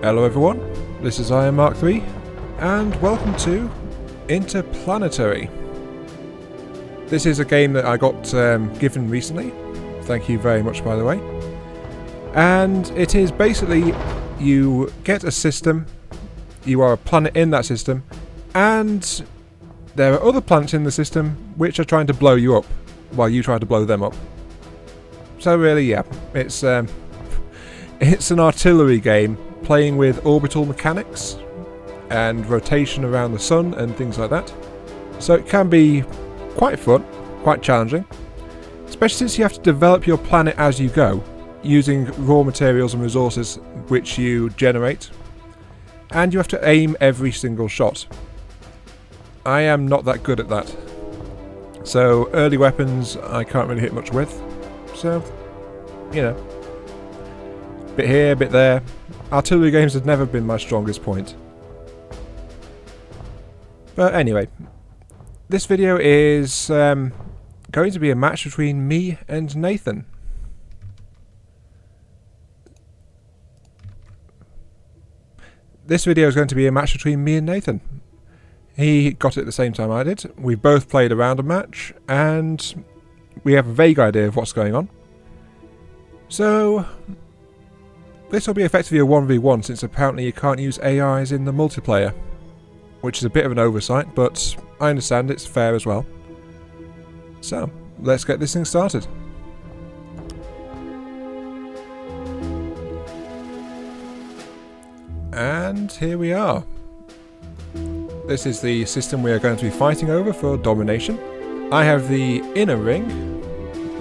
Hello everyone, this is I Am Mark 3, and welcome to Interplanetary. This is a game that I got given recently, thank you very much by the way. And it is basically, you get a system, you are a planet in that system, and there are other planets in the system which are trying to blow you up, while you try to blow them up. So really, yeah, it's an artillery game, playing with orbital mechanics and rotation around the sun and things like that. So it can be quite fun, quite challenging, especially since you have to develop your planet as you go, using raw materials and resources which you generate, and you have to aim every single shot. I am not that good at that, so early weapons I can't really hit much with, so, you know, bit here, bit there. Artillery games have never been my strongest point. But anyway, this video is going to be a match between me and Nathan. This video is going to be a match between me and Nathan. He got it at the same time I did. We both played a random match, and we have a vague idea of what's going on. So this will be effectively a 1v1, since apparently you can't use AIs in the multiplayer, which is a bit of an oversight, but I understand it's fair as well. So, let's get this thing started. And here we are. This is the system we are going to be fighting over for domination. I have the inner ring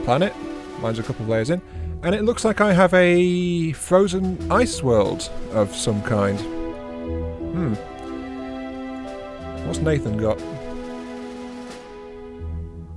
planet, mine's a couple of layers in, and it looks like I have a frozen ice world of some kind. What's Nathan got?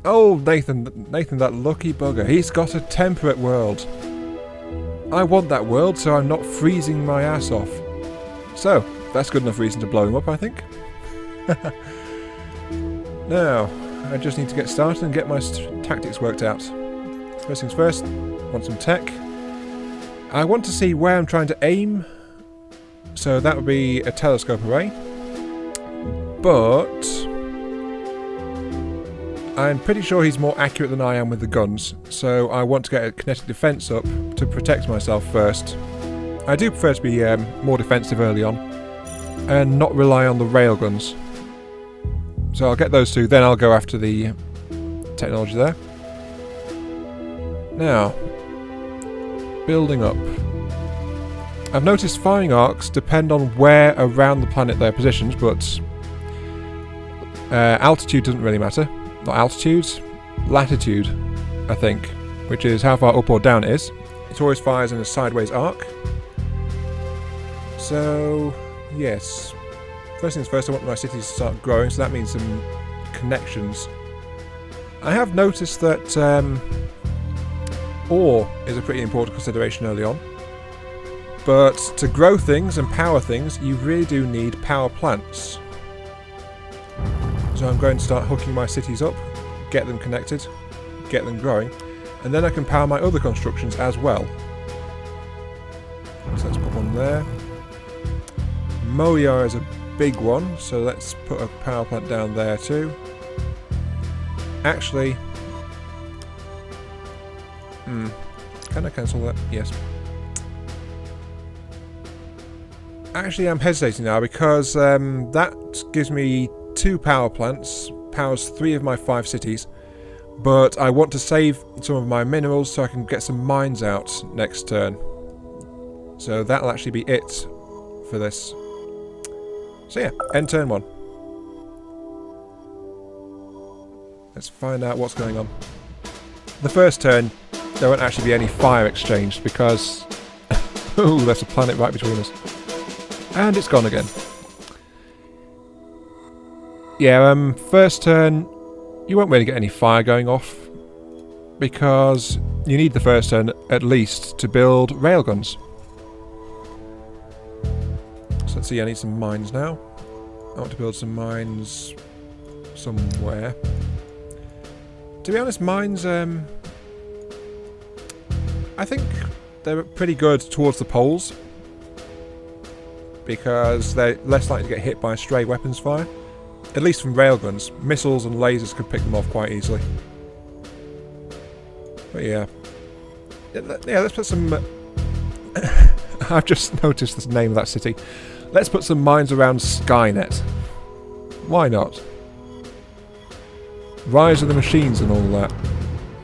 Oh, Nathan, that lucky bugger. He's got a temperate world. I want that world so I'm not freezing my ass off. So, that's good enough reason to blow him up, I think. Now, I just need to get started and get my tactics worked out. First things first, want some tech. I want to see where I'm trying to aim, so that would be a telescope array. But I'm pretty sure he's more accurate than I am with the guns, so I want to get a kinetic defense up to protect myself first. I do prefer to be more defensive early on, and not rely on the railguns. So I'll get those two, then I'll go after the technology there. Now, building up. I've noticed firing arcs depend on where around the planet they're positioned, but altitude doesn't really matter. Not altitude, latitude, I think, which is how far up or down it is. It always fires in a sideways arc. So, yes. First things first, I want my cities to start growing, so that means some connections. I have noticed that ore is a pretty important consideration early on. But to grow things and power things, you really do need power plants. So I'm going to start hooking my cities up, get them connected, get them growing, and then I can power my other constructions as well. So let's put one there. Moya is a big one, so let's put a power plant down there too. Actually, can I cancel that? Yes. Actually, I'm hesitating now because that gives me 2 power plants, powers 3 of my 5 cities, but I want to save some of my minerals so I can get some mines out next turn. So that'll actually be it for this. So yeah, end turn 1. Let's find out what's going on. The first turn, there won't actually be any fire exchanged because ooh, there's a planet right between us. And it's gone again. Yeah, first turn, you won't really get any fire going off because you need the first turn at least to build railguns. So let's see, I need some mines now. I want to build some mines somewhere. To be honest, mines, I think they're pretty good towards the poles. because they're less likely to get hit by stray weapons fire. At least from railguns. Missiles and lasers could pick them off quite easily. But yeah. Yeah, let's put some... I've just noticed the name of that city. Let's put some mines around Skynet. Why not? Rise of the Machines and all that.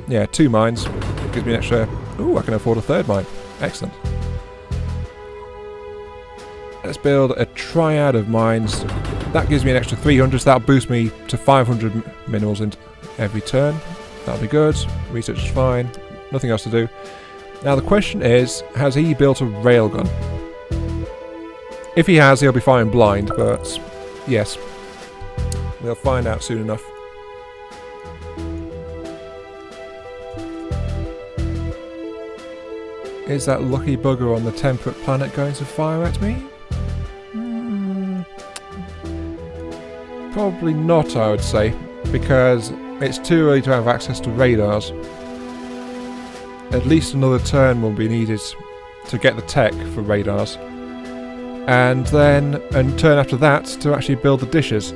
Yeah, 2 mines. Gives me an extra... Ooh, I can afford a 3rd mine. Excellent. Let's build a triad of mines. That gives me an extra 300, so that'll boost me to 500 minerals in every turn. That'll be good. Research is fine. Nothing else to do. Now the question is, has he built a railgun? If he has, he'll be fine blind, but yes. We'll find out soon enough. Is that lucky bugger on the temperate planet going to fire at me? Probably not, I would say, because it's too early to have access to radars. At least another turn will be needed to get the tech for radars. And then a turn after that to actually build the dishes.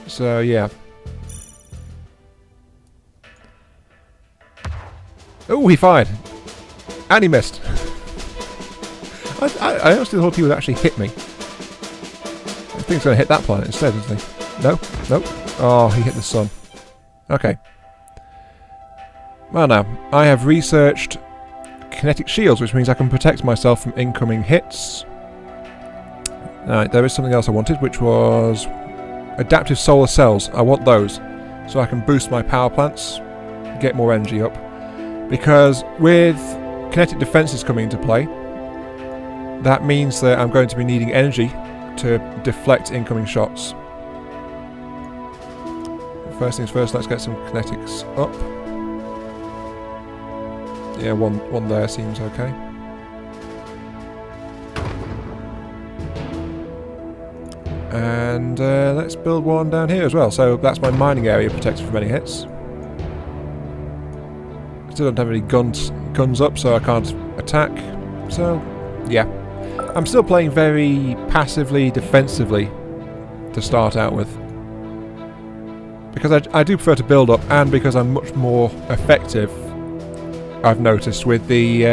So, yeah. Oh, he fired! And he missed! I honestly thought he would actually hit me. I think he's going to hit that planet instead, isn't he? No? Nope. Oh, he hit the sun. Okay. Well now, I have researched kinetic shields, which means I can protect myself from incoming hits. Alright, there is something else I wanted, which was adaptive solar cells. I want those, so I can boost my power plants, get more energy up. Because with kinetic defences coming into play, that means that I'm going to be needing energy to deflect incoming shots. First things first, let's get some kinetics up. Yeah, one there seems okay. And let's build one down here as well. So that's my mining area protected from any hits. Still don't have any guns up, so I can't attack. So, yeah. I'm still playing very passively, defensively to start out with. Because I do prefer to build up, and because I'm much more effective, I've noticed, with the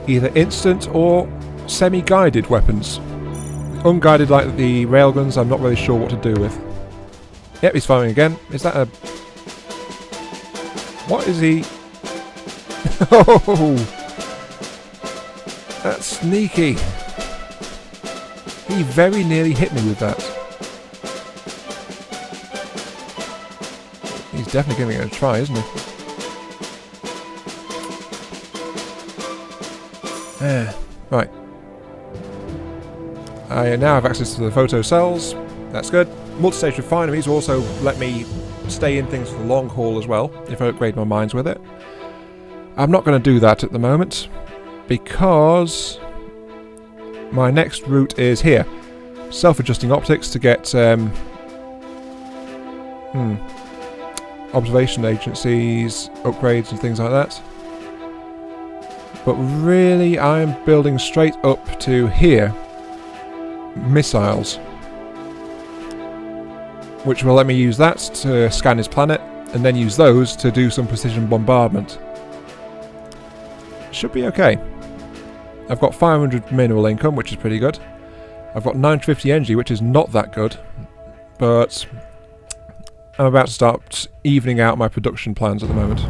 either instant or semi-guided weapons. Unguided like the railguns, I'm not really sure what to do with. Yep, he's firing again. Is that a... What is he... Oh! That's sneaky. He very nearly hit me with that. He's definitely giving it a try, isn't he? Right. I now have access to the photo cells. That's good. Multi-stage refineries also let me stay in things for the long haul as well, if I upgrade my mines with it. I'm not going to do that at the moment, because my next route is here. Self-adjusting optics to get observation agencies, upgrades and things like that. But really, I'm building straight up to here missiles, which will let me use that to scan his planet, and then use those to do some precision bombardment. Should be okay. I've got 500 mineral income, which is pretty good. I've got 950 energy, which is not that good, but I'm about to start evening out my production plans at the moment.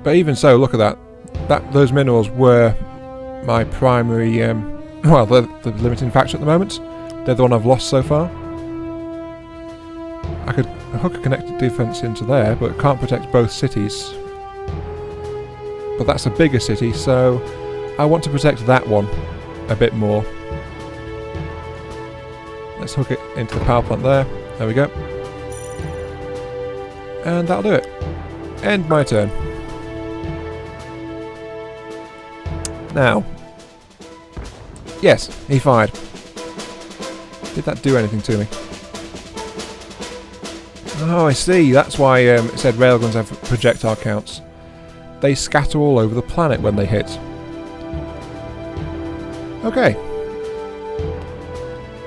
But even so, look at that. Those minerals were my primary, well, they're the limiting factor at the moment. They're the one I've lost so far. I could hook a connected defense into there, but it can't protect both cities. But that's a bigger city, so I want to protect that one a bit more. Let's hook it into the power plant there. There we go. And that'll do it. End my turn. Now. Yes, he fired. Did that do anything to me? Oh, I see. That's why it said railguns have projectile counts. They scatter all over the planet when they hit. Okay.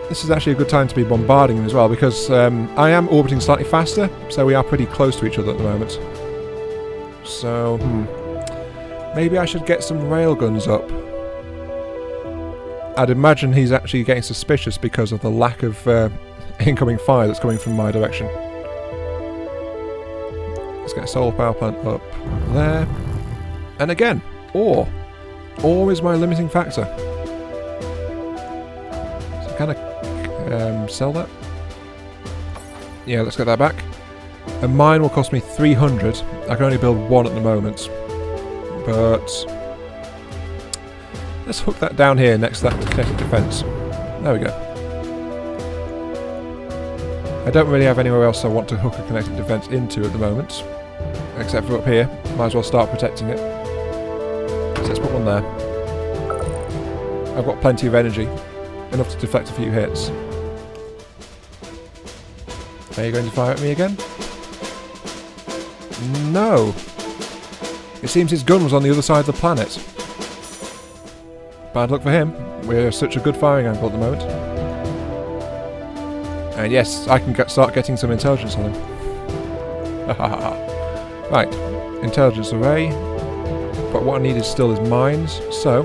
This is actually a good time to be bombarding them as well, because I am orbiting slightly faster, so we are pretty close to each other at the moment. So, maybe I should get some railguns up. I'd imagine he's actually getting suspicious because of the lack of incoming fire that's coming from my direction. Let's get a solar power plant up there. And again, ore. Ore is my limiting factor. So can I sell that? Yeah, let's get that back. A mine will cost me 300. I can only build one at the moment. But let's hook that down here next to that kinetic defense. There we go. I don't really have anywhere else I want to hook a kinetic defense into at the moment. Except for up here. Might as well start protecting it. So let's put one there. I've got plenty of energy. Enough to deflect a few hits. Are you going to fire at me again? No! It seems his gun was on the other side of the planet. Bad luck for him. We're such a good firing angle at the moment. And yes, I can start getting some intelligence on him. Right, intelligence array. But what I need is still his mines, so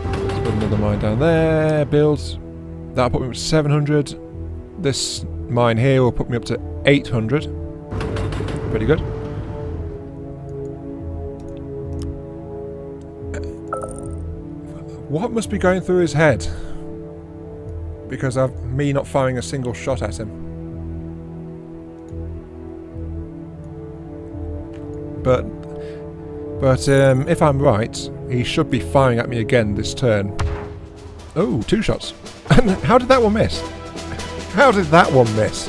let's build another mine down there. Build. That'll put me up to 700. This mine here will put me up to 800. Pretty good. What must be going through his head? Because of me not firing a single shot at him. But if I'm right, he should be firing at me again this turn. Oh, 2 shots. How did that one miss? How did that one miss?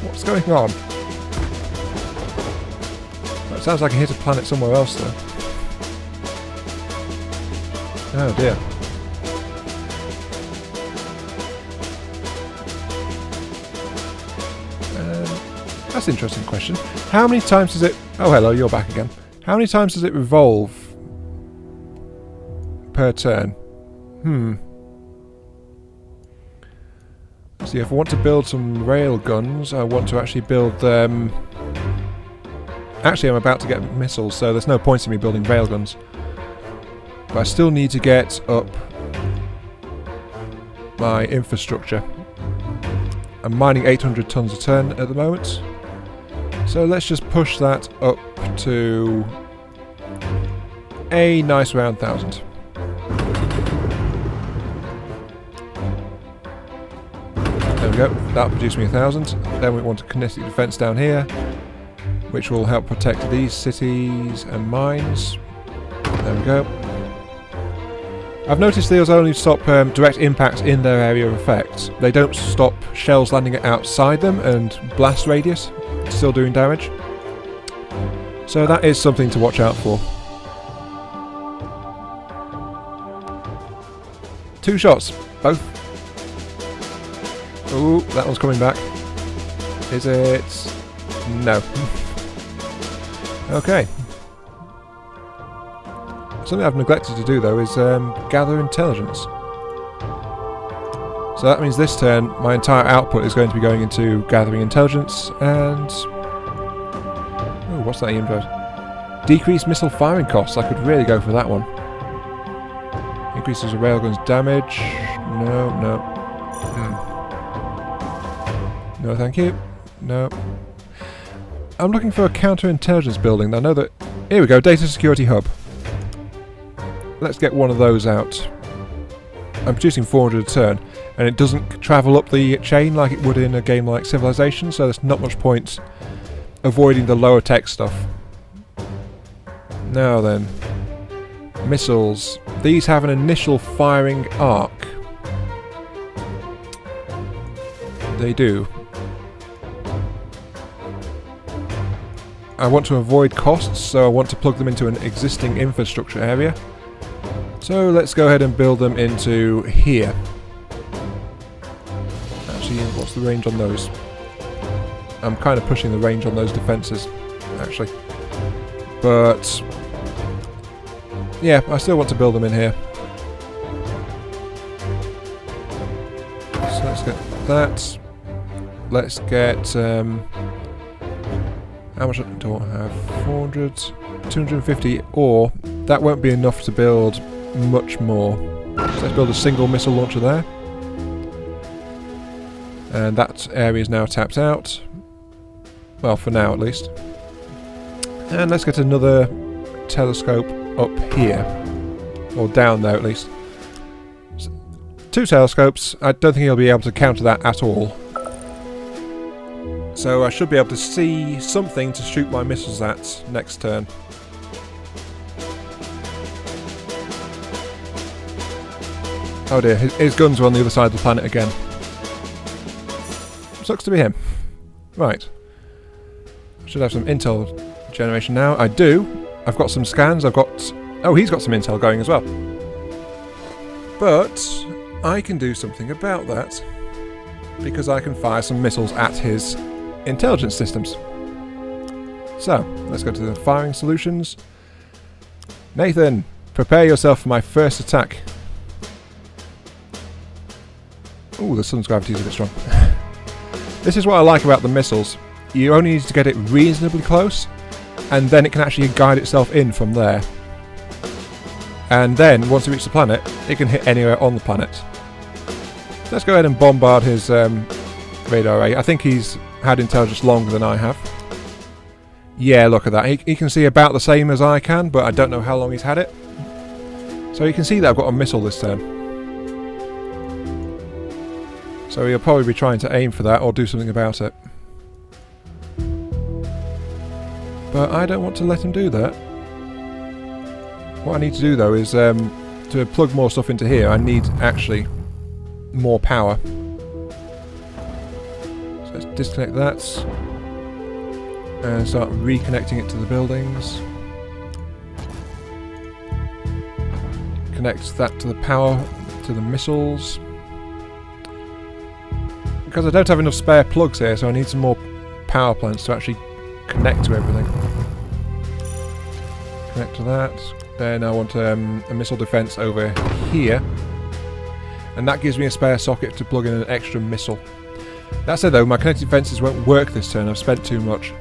What's going on? Well, it sounds like I hit a planet somewhere else though. Oh dear. That's an interesting question. How many times does it... Oh, hello, you're back again. How many times does it revolve per turn? See, if I want to build some rail guns, I want to actually build them... Actually, I'm about to get missiles, so there's no point in me building rail guns. But I still need to get up my infrastructure. I'm mining 800 tons a turn at the moment. So let's just push that up to a nice round 1,000. There we go, that'll produce me 1,000. Then we want a kinetic defense down here, which will help protect these cities and mines. There we go. I've noticed these only stop direct impacts in their area of effect. They don't stop shells landing outside them and blast radius still doing damage. So that is something to watch out for. 2 shots, both. Ooh, that one's coming back. Is it? No. Okay. Something I've neglected to do though is gather intelligence. So that means this turn my entire output is going to be going into gathering intelligence and... Oh, what's that info? Decreased missile firing costs. I could really go for that one. Increases the railgun's damage. No, no. No thank you. No. I'm looking for a counterintelligence building. I know that... Here we go, data security hub. Let's get one of those out. I'm producing 400 a turn, and it doesn't travel up the chain like it would in a game like Civilization, so there's not much point avoiding the lower tech stuff. Now then. Missiles. These have an initial firing arc. They do. I want to avoid costs, so I want to plug them into an existing infrastructure area. So let's go ahead and build them into here. Actually, what's the range on those? I'm kind of pushing the range on those defences, actually. But yeah, I still want to build them in here. that. Let's get... how much do I have? 400, 250 ore. That won't be enough to build much more. So let's build a single missile launcher there. And that area is now tapped out. Well, for now at least. And let's get another telescope up here. Or down there at least. 2 telescopes. I don't think he'll be able to counter that at all. So I should be able to see something to shoot my missiles at next turn. Oh dear, his guns are on the other side of the planet again. Sucks to be him. Right. I should have some intel generation now. I do. I've got some scans. I've got... Oh, he's got some intel going as well. But I can do something about that. Because I can fire some missiles at his intelligence systems. So, let's go to the firing solutions. Nathan, prepare yourself for my first attack. Ooh, the sun's gravity is a bit strong. This is what I like about the missiles. You only need to get it reasonably close, and then it can actually guide itself in from there. And then, once it reaches the planet, it can hit anywhere on the planet. Let's go ahead and bombard his radar array. I think he's had intelligence longer than I have. Yeah, look at that. He can see about the same as I can, but I don't know how long he's had it. So you can see that I've got a missile this turn. So he'll probably be trying to aim for that or do something about it. But I don't want to let him do that. What I need to do though is to plug more stuff into here, I need actually more power. So let's disconnect that and start reconnecting it to the buildings. Connect that to the power to the missiles. Because I don't have enough spare plugs here, so I need some more power plants to actually connect to everything. Connect to that. Then I want a missile defense over here. And that gives me a spare socket to plug in an extra missile. That said though, my connected defenses won't work this turn, I've spent too much.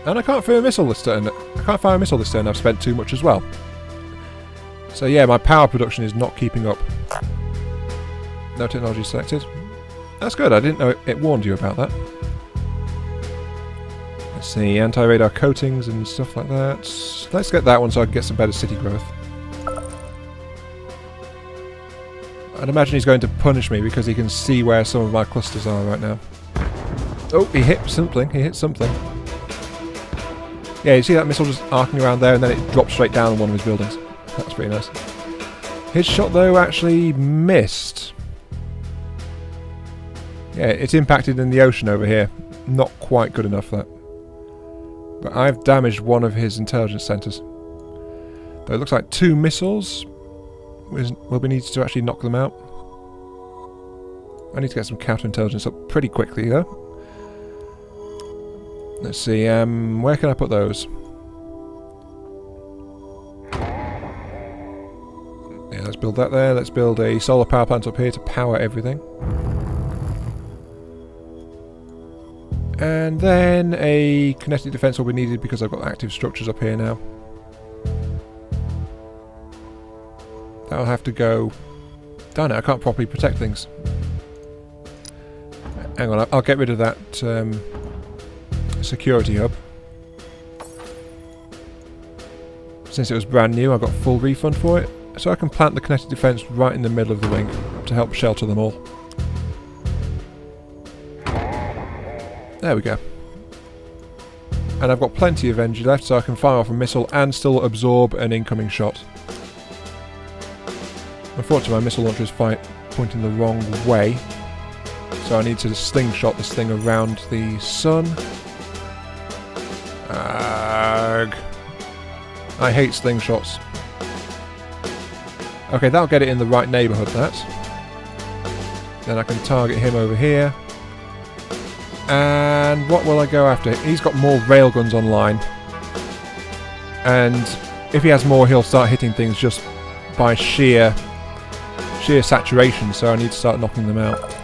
And I can't fire a missile this turn. I've spent too much as well. So yeah, my power production is not keeping up. No technology selected. That's good, I didn't know it warned you about that. Let's see, anti-radar coatings and stuff like that. Let's get that one so I can get some better city growth. I'd imagine he's going to punish me because he can see where some of my clusters are right now. Oh, he hit something, Yeah, you see that missile just arcing around there and then it dropped straight down on one of his buildings. That's pretty nice. His shot though actually missed. Yeah, it's impacted in the ocean over here. Not quite good enough, that. But I've damaged one of his intelligence centres. Though it looks like 2 missiles will be needed to actually knock them out. I need to get some counterintelligence up pretty quickly, though. Let's see, where can I put those? Yeah, let's build that there. Let's build a solar power plant up here to power everything. And then a kinetic defense will be needed because I've got active structures up here now. That'll have to go... Darn it, I can't properly protect things. Hang on, I'll get rid of that security hub. Since it was brand new, I got full refund for it. So I can plant the kinetic defense right in the middle of the ring to help shelter them all. There we go. And I've got plenty of energy left, so I can fire off a missile and still absorb an incoming shot. Unfortunately, my missile launcher is pointing the wrong way, so I need to slingshot this thing around the sun. Ugh. I hate slingshots. Okay, that'll get it in the right neighbourhood, that. Then I can target him over here. And what will I go after? He's got more railguns online. And if he has more, he'll start hitting things just by sheer saturation, so I need to start knocking them out.